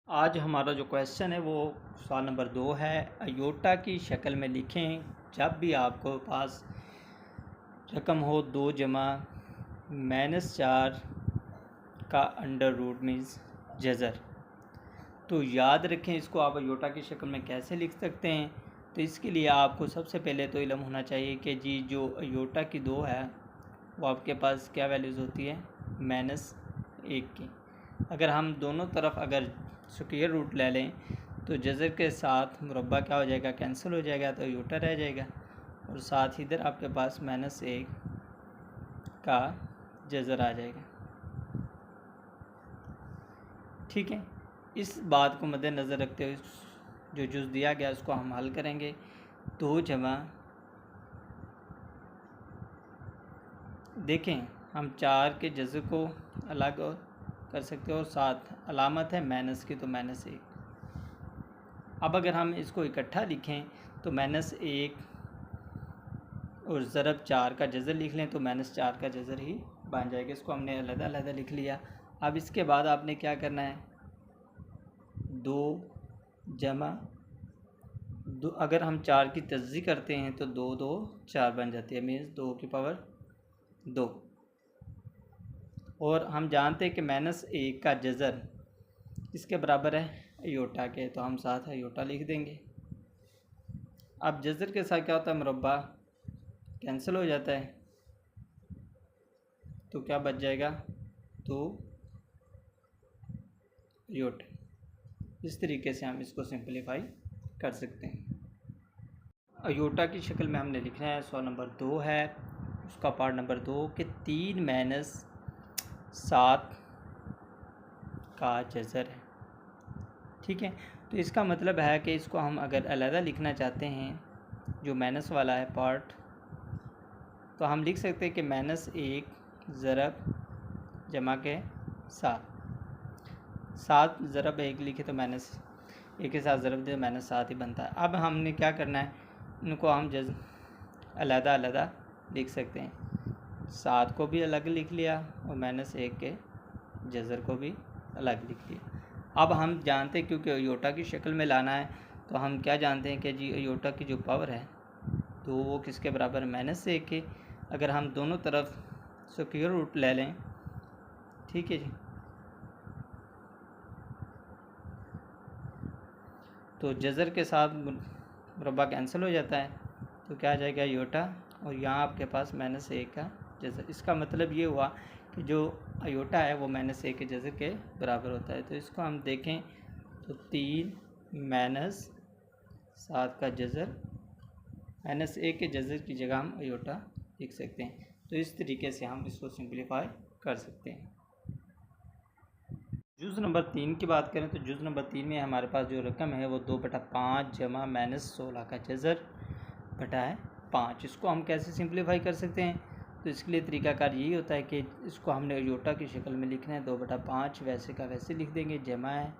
आज हमारा जो क्वेश्चन है वो सवाल नंबर 2 है। अयोटा की शक्ल में लिखें जब भी आपको पास रकम हो 2 जमा -4 का अंडर रूट मीन्स जज़र। तो याद रखें इसको आप अयोटा की शक्ल में कैसे लिख सकते हैं। तो इसके लिए आपको सबसे पहले तो इल्म होना चाहिए कि जी जो अयोटा की 2 है वो आपके पास क्या वैल्यूज़ होती है -1 की। अगर हम दोनों तरफ अगर स्क्वायर रूट ले लें तो जज़र के साथ मुरब्बा क्या हो जाएगा, कैंसिल हो जाएगा, तो अयोटा रह जाएगा और साथ ही इधर आपके पास -1 का जज़र आ जाएगा। ठीक है, इस बात को मद्देनज़र रखते हुए जो जुज़ दिया गया उसको हम हल करेंगे। 2 जमा देखें हम 4 के जज़र को अलग कर सकते हैं और साथ अलामत है माइनस की तो -1। अब अगर हम इसको इकट्ठा लिखें तो -1 और ज़रब 4 का जज़र लिख लें तो -4 का जज़र ही बन जाएगा। इसको हमने अलग-अलग लिख लिया। अब इसके बाद आपने क्या करना है, 2 जमा 2 अगर हम 4 की तज़्ज़ी करते हैं तो 2 2 4 बन जाती है, मीन्स 2 की पावर 2। और हम जानते हैं कि -1 का जज़र इसके बराबर है अयोटा के, तो हम साथ अयोटा लिख देंगे। अब जज़र के साथ क्या होता है, मुरब्बा कैंसिल हो जाता है तो क्या बच जाएगा, तो अयोटा। इस तरीके से हम इसको सिंपलीफाई कर सकते हैं। अयोटा की शक्ल में हमने लिखना है। सवाल नंबर 2 है, उसका पार्ट नंबर 2 कि 3 -7 का जज़र है। ठीक है, तो इसका मतलब है कि इसको हम अगर अलग लिखना चाहते हैं, जो माइनस वाला है पार्ट, तो हम लिख सकते हैं कि -1 ज़रब जमा के 7 ज़रब 1 लिखे तो -1 के साथ ज़रब दे -7 ही बनता है। अब हमने क्या करना है, इनको हम अलग लिख सकते हैं। 7 को भी अलग लिख लिया और -1 के जज़र को भी अलग लिख लिया। अब हम जानते हैं क्योंकि अयोटा की शक्ल में लाना है तो हम क्या जानते हैं कि जी अयोटा की जो पावर है तो वो किसके बराबर है, -1 के। अगर हम दोनों तरफ स्क्वायर रूट ले लें, ठीक है जी, तो जज़र के साथ मुरब्बा कैंसिल हो जाता है तो क्या आ जाएगा अयोटा, और यहाँ आपके पास -1 का जज़र। इसका मतलब ये हुआ कि जो अयोटा है वो -1 के जज़र के बराबर होता है। तो इसको हम देखें तो 3 -7 का जज़र, -1 के जज़र की जगह हम अयोटा लिख सकते हैं। तो इस तरीके से हम इसको सिंपलीफाई कर सकते हैं। जुज़ नंबर 3 की बात करें तो जुज़ नंबर 3 में हमारे पास जो रकम है वो 2/5 जमा -16 का जज़र बटा है 5। इसको हम कैसे सिंपलीफाई कर सकते हैं, तो इसके लिए तरीकाकार यही होता है कि इसको हमने अयोटा की शक्ल में लिखना है। 2/5 वैसे का वैसे लिख देंगे, जमा है।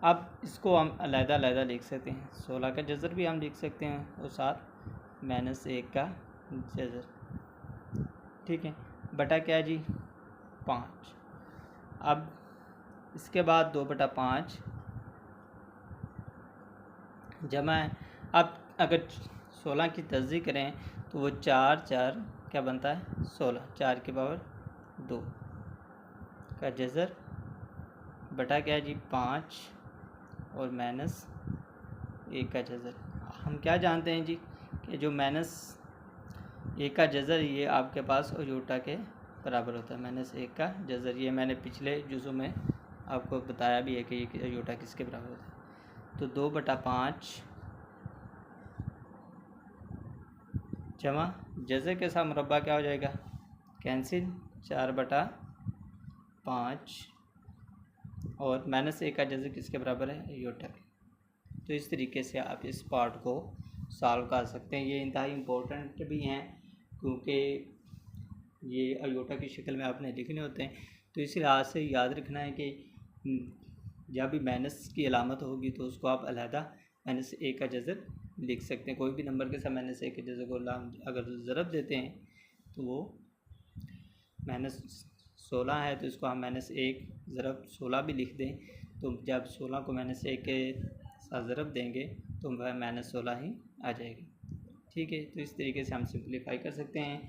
अब इसको हम अलग लिख सकते हैं। 16 का जज़र भी हम लिख सकते हैं और साथ -1 का जज़र, ठीक है, बटा क्या है जी 5। अब इसके बाद 2/5 जमा है। अब अगर 16 की तज़्ज़ी करें तो वो 4 4 क्या बनता है 16, 4 की पावर 2 का जज़र बटा क्या है जी 5 और -1 का जज़र। हम क्या जानते हैं जी कि जो -1 का जज़र ये आपके पास अयोटा के बराबर होता है। -1 का जज़र ये मैंने पिछले जुज़ों में आपको बताया भी है कि ये अयोटा किसके बराबर होता है। तो 2/5 जमा जज़र के साथ मुरब्बा क्या हो जाएगा, कैंसिल, 4/5 और -1 का जज़र किसके बराबर है, अयोटा के। तो इस तरीके से आप इस पार्ट को सॉल्व कर सकते हैं। ये इंतहाई इम्पोर्टेंट भी हैं क्योंकि ये अयोटा की शक्ल में आपने लिखने होते हैं। तो इस लिहाज से याद रखना है कि जब भी माइनस की अलामत होगी तो उसको आप अलहदा -1 का जज़र लिख सकते हैं। कोई भी नंबर के साथ -1 के जज़र को अगर ज़रब देते हैं तो वो -16 है तो इसको हम -1 ज़रब 16 भी लिख दें तो जब 16 को -1 के साथ ज़रब देंगे तो वह -16 ही आ जाएगी। ठीक है, तो इस तरीके से हम सिंप्लीफाई कर सकते हैं।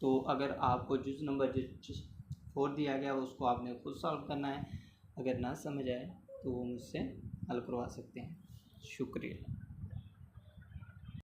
तो अगर आपको जुज़ नंबर 4 दिया गया उसको आपने खुद सॉल्व करना है। अगर ना समझ आए तो वो मुझसे हल करवा सकते हैं। शुक्रिया।